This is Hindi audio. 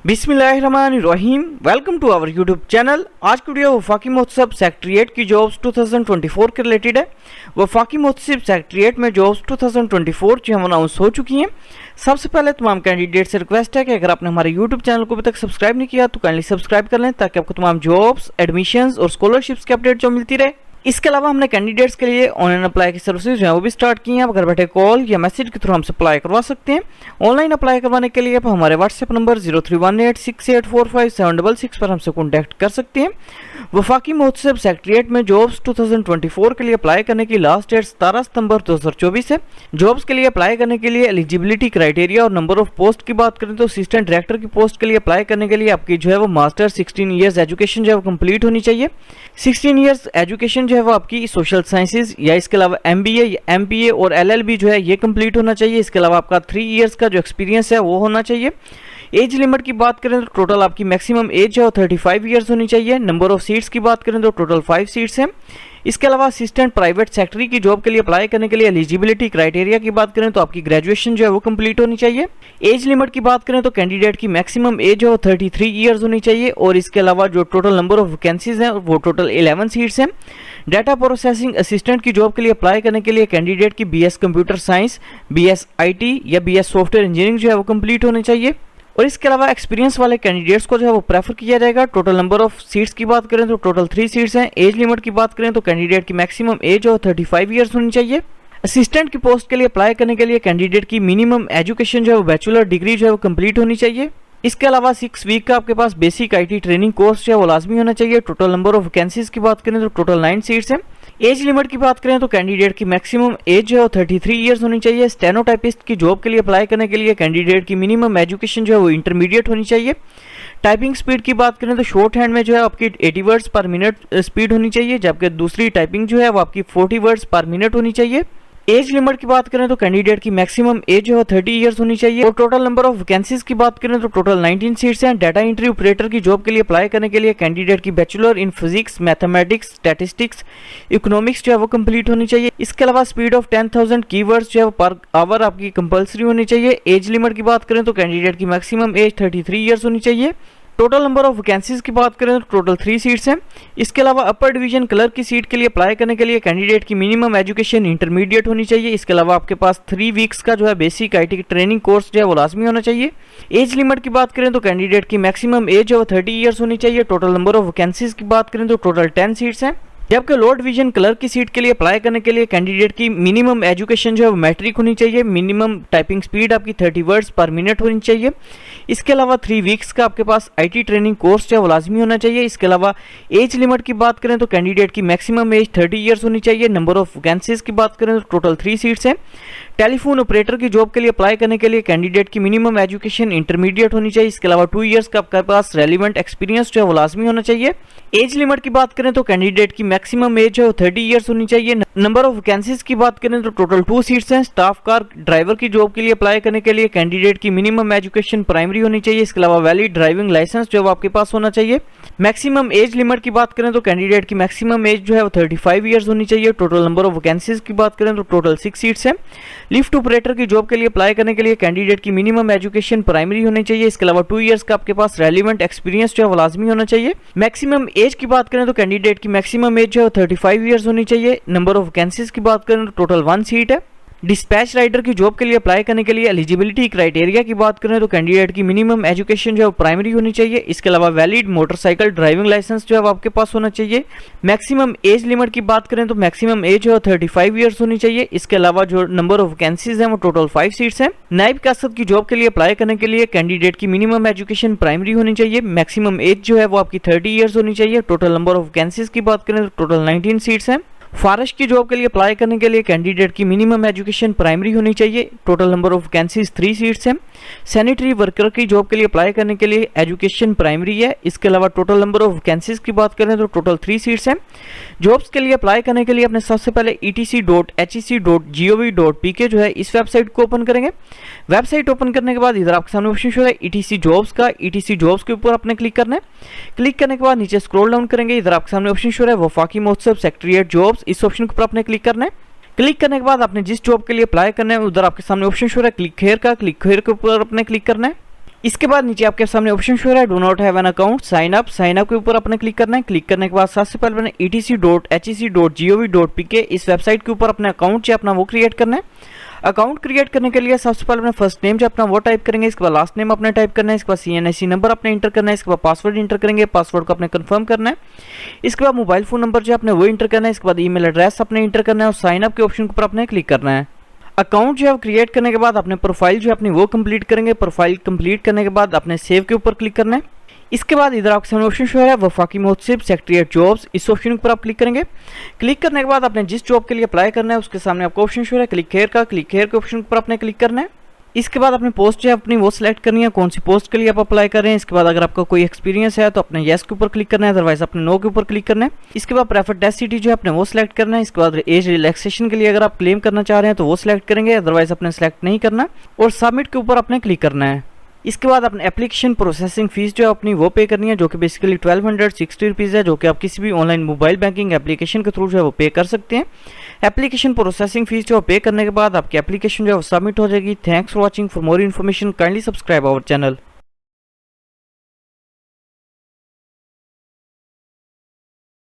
बिस्मिल्लाहिर्रहमानिर्रहीम। Welcome to our YouTube channel. आज की वीडियो वफाकी मोहतसिब सेक्रेटरीट की जॉब्स 2024 के रिलेटेड है। वफाकी मोहतसिब सेक्रेटरीट में जॉब्स 2024 जो हम अनाउंस हो चुकी हैं। सबसे पहले तमाम कैंडिडेट से रिक्वेस्ट है कि अगर आपने हमारे यूट्यूब चैनल को अभी तक सब्सक्राइब नहीं किया तो काइंडली सब्सक्राइब कर लें ताकि आपको तमाम जॉब्स, एडमिशंस और स्कॉलरशिप्स की अपडेट जो मिलती रहे। इसके अलावा हमने कैंडिडेट्स के लिए ऑनलाइन अप्लाई की सर्विसेज हैं वो भी स्टार्ट की हैं। आप घर बैठे कॉल या मैसेज के थ्रू हमसे अप्लाई करवा सकते हैं। ऑनलाइन अप्लाई करवाने के लिए आप हमारे व्हाट्सएप नंबर 0318684576 पर हमसे कॉन्टैक्ट कर सकते हैं। वफाकी मोहतसिब सेक्रेटरीट में जॉब्स 2024 के लिए अप्लाई करने की लास्ट डेट 17 सितंबर 2024 है। जॉब्स के लिए अप्लाई करने के लिए एलिजिबिलिटी क्राइटेरिया और नंबर ऑफ पोस्ट की बात करें तो असिस्टेंट डायरेक्टर की पोस्ट के लिए अप्लाई करने के लिए आपकी जो है वो मास्टर 16 ईयर्स एजुकेशन जो है वो कंप्लीट होनी चाहिए। 16 ईयर्स एजुकेशन जो है वो आपकी सोशल साइंसेज या इसके अलावा MBA या MPA और LLB जो है ये कंप्लीट होना चाहिए। इसके अलावा आपका 3 ईयर्स का जो एक्सपीरियंस है वो होना चाहिए। एज लिमिट की बात करें तो टोटल आपकी मैक्सिमम एज है वो 35 ईयर्स होनी चाहिए। नंबर ऑफ सीट्स की बात करें तो टोटल 5 सीट्स हैं। इसके अलावा असिस्टेंट प्राइवेट सेक्रेटरी की जॉब के लिए अप्लाई करने के लिए एलिजिबिलिटी क्राइटेरिया की बात करें तो आपकी ग्रेजुएशन जो है वो कंप्लीट होनी चाहिए। एज लिमिट की बात करें तो कैंडिडेट की मैक्सिमम एज है वो 33 ईयर्स होनी चाहिए। और इसके अलावा जो टोटल नंबर ऑफ वैकेंसीज हैं वो टोटल 11 सीट्स हैं। डाटा प्रोसेसिंग असिस्टेंट की जॉब के लिए अप्लाई करने के लिए कैंडिडेट की BS computer science, BS IT या BS सॉफ्टवेयर इंजीनियरिंग जो है वो कंप्लीट होनी चाहिए। और इसके अलावा एक्सपीरियंस वाले कैंडिडेट्स को जो है वो प्रेफर किया जाएगा। टोटल नंबर ऑफ सीट्स की बात करें तो टोटल 3 सीट्स हैं। एज लिमिट की बात करें तो कैंडिडेट की मैक्सिमम एज और 35 ईयर्स होनी चाहिए। असिस्टेंट की पोस्ट के लिए अप्लाई करने के लिए कैंडिडेट की मिनिमम एजुकेशन जो है वो बैचलर डिग्री जो है वो कंप्लीट होनी चाहिए। इसके अलावा 6 वीक का आपके पास बेसिक IT ट्रेनिंग कोर्स जो है वो लाजमी होना चाहिए। टोटल नंबर ऑफ वैकेंसीज की बात करें तो टोटल 9 सीट्स हैं। एज लिमिट की बात करें तो कैंडिडेट की मैक्सिमम एज जो है वो 33 ईयर्स होनी चाहिए। स्टेनोटाइपिस्ट की जॉब के लिए अप्लाई करने के लिए कैंडिडेट की मिनिमम एजुकेशन जो है वो इंटरमीडिएट होनी चाहिए। टाइपिंग स्पीड की बात करें तो शॉर्ट हैंड में जो है आपकी 80 वर्ड्स पर मिनट स्पीड होनी चाहिए, जबकि दूसरी टाइपिंग जो है वो आपकी 40 वर्ड्स पर मिनट होनी चाहिए। एज लिमिट की बात करें तो कैंडिडेट की मैक्सिमम एज जो है 30 ईयर्स होनी चाहिए। और टोटल नंबर ऑफ वैकेंसीज की बात करें तो टोटल 19 सीट्स हैं। डाटा एंट्री ऑपरेटर की जॉब के लिए अप्लाई करने के लिए कैंडिडेट की bachelor in physics, mathematics, statistics, economics जो है वो कंप्लीट होनी चाहिए। इसके अलावा स्पीड ऑफ 10,000 कीवर्ड्स जो है पर आवर आपकी कंपलसरी होनी चाहिए। एज लिमिट की बात करें तो कैंडिडेट की मैक्सिमम एज 33 ईयर्स होनी चाहिए। टोटल नंबर ऑफ वैकेंसीज की बात करें तो टोटल 3 सीट्स हैं। इसके अलावा अपर डिवीजन क्लर्क की सीट के लिए अप्लाई करने के लिए कैंडिडेट की मिनिमम एजुकेशन इंटरमीडिएट होनी चाहिए। इसके अलावा आपके पास 3 वीक्स का जो है बेसिक IT ट्रेनिंग कोर्स जो है वो लाजमी होना चाहिए। एज लिमिट की बात करें तो कैंडिडेट की मैक्सिमम एज है वो 30 ईयर्स होनी चाहिए। टोटल नंबर ऑफ वैकेंसीज की बात करें तो टोटल 10 सीट्स हैं। जबकि लोअर डिवीजन क्लर्क की सीट के लिए अप्लाई करने के लिए कैंडिडेट की मिनिमम एजुकेशन जो है वो मैट्रिक होनी चाहिए। मिनिमम टाइपिंग स्पीड आपकी 30 वर्ड्स पर मिनट होनी चाहिए। इसके अलावा 3 वीक्स का आपके पास IT ट्रेनिंग कोर्स जो है वो लाजमी होना चाहिए। इसके अलावा एज लिमिट की बात करें तो कैंडिडेट की मैक्सिमम एज 30 ईयर्स होनी चाहिए। नंबर ऑफ वैकेंसीज की बात करें तो टोटल 3 सीट्स हैं। टेलीफोन ऑपरेटर की जॉब के लिए अप्लाई करने के लिए कैंडिडेट की मिनिमम एजुकेशन इंटरमीडिएट होनी चाहिए। इसके अलावा 2 ईयर्स का आपके पास रेलिवेंट एक्सपीरियंस जो है वो लाजमी होना चाहिए। एज लिमिट की बात करें तो कैंडिडेट की मैक्सिमम एज है वो 30 ईयर्स होनी चाहिए। नंबर ऑफ वैकेंसीज की बात करें तो टोटल 2 सीट्स हैं। स्टाफ कार ड्राइवर की जॉब के लिए अप्लाई करने के लिए कैंडिडेट की मिनिमम एजुकेशन प्राइमरी होनी चाहिए। इसके अलावा वैलिड ड्राइविंग लाइसेंस जो है आपके पास होना चाहिए। मैक्सिमम एज लिमिट की बात करें तो कैंडिडेट की मैक्सिमम एज जो है वो 35 ईयर्स होनी चाहिए। टोटल नंबर ऑफ वैकेंसीज की बात करें तो टोटल 6 सीट्स हैं। लिफ्ट ऑपरेटर की जॉब के लिए अप्लाई करने के लिए कैंडिडेट की मिनिमम एजुकेशन प्राइमरी होनी चाहिए। इसके अलावा 2 ईयर्स का आपके पास रेलिवेंट एक्सपीरियंस जो है वो लाजमी होना चाहिए। मैक्सिमम एज की बात करें तो कैंडिडेट की मैक्सिमम एज जो है 35 ईयर्स होनी चाहिए। नंबर ऑफ वैकेंसीज की बात करें तो टोटल 1 सीट है। डिस्पैच राइडर की जॉब के लिए अप्लाई करने के लिए एलिजिबिलिटी क्राइटेरिया की बात करें तो कैंडिडेट की मिनिमम एजुकेशन जो है प्राइमरी होनी चाहिए। इसके अलावा वैलिड मोटरसाइकिल ड्राइविंग लाइसेंस जो है आपके पास होना चाहिए। मैक्सिमम एज लिमिट की बात करें तो मैक्सिमम एज जो है 35 ईयर्स होनी चाहिए। इसके अलावा जो नंबर ऑफ वैकेंसीज हैं वो टोटल 5 सीट्स हैं। नायब कासद की जॉब के लिए अप्लाई करने के लिए कैंडिडेट की मिनिमम एजुकेशन प्राइमरी होनी चाहिए। मैक्सिमम एज जो है वो आपकी 30 ईयर्स होनी चाहिए। टोटल नंबर ऑफ वैकेंसीज की बात करें तो टोटल 19 सीट्स हैं। फारश की जॉब के लिए अप्लाई करने के लिए कैंडिडेट की मिनिमम एजुकेशन प्राइमरी होनी चाहिए। Total number of vacancies 3 seats हैं। सैनिटरी वर्कर की जॉब के लिए अप्लाई करने के लिए एजुकेशन प्राइमरी है। इसके अलावा टोटल नंबर ऑफ वैकेंसीज की बात करें तो टोटल 3 सीट्स हैं। जॉब्स के लिए अप्लाई करने के लिए अपने सबसे पहले etc.hec.gov.pk जो है इस वेबसाइट को ओपन करेंगे। वेबसाइट ओपन करने के बाद इधर आपके सामने ऑप्शन शो है ETC जॉब्स का। ETC जॉब्स के ऊपर आपने क्लिक करना है। क्लिक करने के बाद नीचे स्क्रॉल डाउन करेंगे, इधर आपके सामने ऑप्शन शो है वफाकी मोहतसिब सेक्रेटरीट जॉब्स। इस ऑप्शन के ऊपर आपने क्लिक करना है। क्लिक करने के बाद आपने जिस जॉब के लिए अप्लाई करना है उधर आपके सामने ऑप्शन शो है क्लिक हेयर का। क्लिक हेयर के ऊपर आपने क्लिक करना है। इसके बाद नीचे आपके सामने ऑप्शन शो है do not have an account sign up के ऊपर अपने क्लिक करना है। क्लिक करने के बाद सबसे पहले अपने etc.hec.gov.pk इस वेबसाइट के ऊपर अपने अकाउंट जो अपना वो क्रिएट करना है। अकाउंट क्रिएट करने के लिए सबसे पहले अपने फर्स्ट नेम जो अपना वो टाइप करेंगे, इसके बाद लास्ट नेम अपने टाइप करना है, इसके बाद CNIC नंबर अपने इंटर करना है, इसके बाद पासवर्ड इंटर करेंगे, पासवर्ड को अपने कंफर्म करना है। इसके बाद मोबाइल फोन नंबर जो अपने वो इंटर करना है, इसके बाद ईमेल एड्रेस अपने इंटर करना है और साइन अप के ऑप्शन के ऊपर अपने क्लिक करना है। अकाउंट जो है क्रिएट करने के बाद अपने प्रोफाइल जो है अपनी वो कंप्लीट करेंगे। प्रोफाइल कंप्लीट करने के बाद अपने सेव के ऊपर क्लिक करना है। इसके बाद इधर आपके सामने ऑप्शन शो है वफाकी मोहतसिब सेक्रेटरीट जॉब्स, इस ऑप्शन पर आप क्लिक करेंगे। क्लिक करने के बाद अपने जिस जॉब के लिए अप्लाई करना है उसके सामने आपको ऑप्शन शो है क्लिक हेयर के ऑप्शन पर आपने क्लिक करना है। इसके बाद अपनी पोस्ट जो है अपनी वो सिलेक्ट करनी है, कौन सी पोस्ट के लिए आप अप्लाई कर रहे हैं। इसके बाद अगर आपका कोई एक्सपीरियंस है तो अपने येस के ऊपर क्लिक करना है, अदरवाइज अपने नो के ऊपर क्लिक करना है। इसके बाद प्रेफर्ड टेस्ट सिटी जो है अपने वो सिलेक्ट करना है। इसके बाद एज रिलैक्सेशन के लिए अगर आप क्लेम करना चाह रहे हैं तो वो सिलेक्ट करेंगे, अदरवाइज अपने सिलेक्ट नहीं करना और सबमिट के ऊपर अपने क्लिक करना है। इसके बाद अपने एप्लीकेशन प्रोसेसिंग फीस जो है अपनी वो पे करनी है, जो कि बेसिकली 1260 रुपीज़ है, जो कि आप किसी भी ऑनलाइन मोबाइल बैंकिंग एप्लीकेशन के थ्रू जो है वो पे कर सकते हैं। एप्लीकेशन प्रोसेसिंग फीस जो पे करने के बाद आपकी एप्लीकेशन जो है वो सबमिट हो जाएगी। Thanks for watching. For more information kindly subscribe our channel.